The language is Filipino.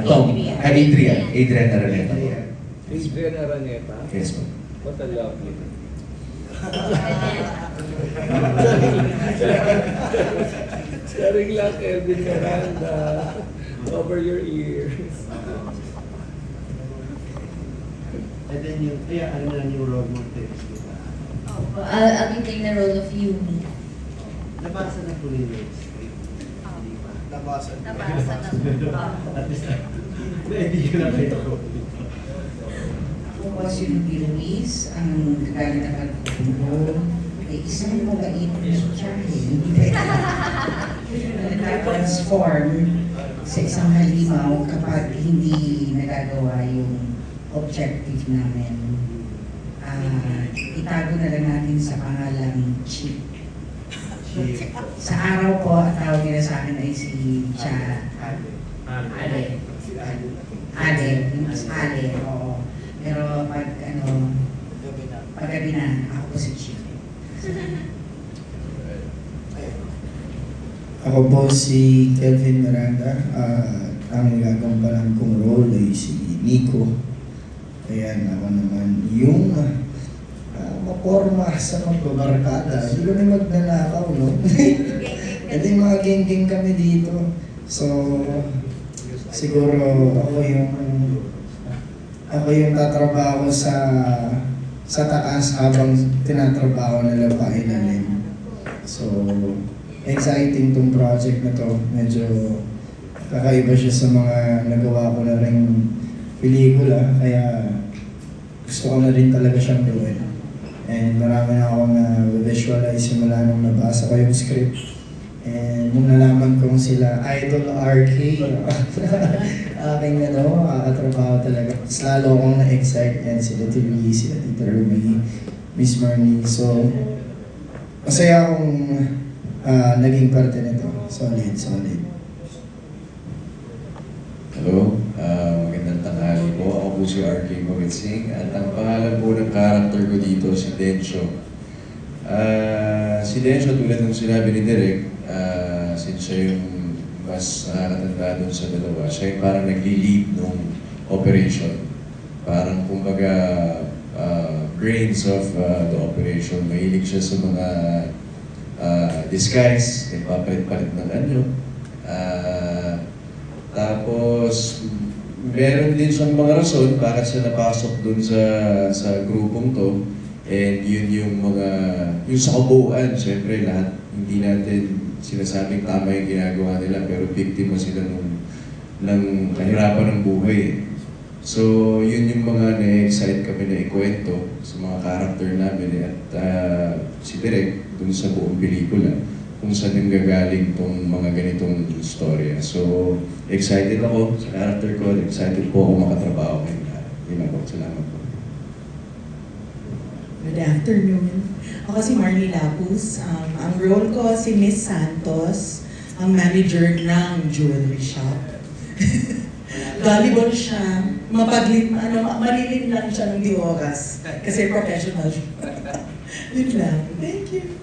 Tom, Adrian Araneta po. Adrian Araneta. Yes po. What a lovely name. Sharing lang, Kevin Miranda. Over your ears. And then yung, ano na yung role mo, diba? I'll be playing the role of Yumi. Nabasa na po rin yung script. Hindi pa. Nabasa na. At least, hindi ko na kayo. Ako po si Ruby Ruiz, ang nagkakatakan ko ay isang mabait na sutyahe. Hindi tayo na-transform sa isang halimaw kapag hindi nagagawa yung objective namin. Itago na lang natin sa pangalang Chip. Sa araw po, ang tawag nila sa akin ay si Ale. Ale, yung mas Ale, oo. Pero pag gabi na, ako po si Chip. Ako po si Kelvin Miranda. Ang gagampanan kong role ay si Nico. Ayan, ako naman yung maporma sa magbabarkada. Hindi ko na magnanakaw, no? Ito yung mga geng-geng kami dito. So, siguro ako yung tatrabaho sa taas habang tinatrabaho nila pa ilalim. So, exciting tong project na to. Medyo kakaiba siya sa mga nagawa ko na ring pelikula. Kaya gusto ko na rin talaga siyang gawin. And marami na akong na-visualize simula nung nabasa ko yung script. And nung nalaman kong sila Idol RK, aking makakatrabaho talaga. Mas lalo akong na-excite yan, sila Tilly, sila Tita Rumi, Miss Marnie. So, masaya akong naging parte nito. Solid. Hello, magandang tanghali po. Ako po si RK Mawitsing at ang pangalan po ng character ko dito si Dencho. Si Dencho, tulad ng sinabi ni Derek, since siya yung mas nakakatanda doon sa dalawa, siya yung parang nagli-lead nung operation. Parang kumbaga brains of the operation. Mahilig siya sa mga disguise, nagpapalit-palit ng anyo. Tapos, meron din siyang mga rason bakit siya napasok dun sa grupong to. And yun yung sa kabuuan, syempre lahat, hindi natin sinasabing tama yung ginagawa nila, pero biktima sila ng kahirapan ng buhay. So, yun yung mga na-excite kami na ikwento sa mga character namin. At si Direk, dun sa buong pelikula, kung saan nanggagaling tong mga ganitong storya. So, excited ako sa character ko, excited po ako makatrabaho kayo na. Yun ako, salamat po. Good afternoon. Ako si Marnie Lapus. Ang role ko si Miss Santos, ang manager ng jewelry shop. Gullible siya, malilin lang siya ng di oras kasi professional siya. Yun lang. Thank you.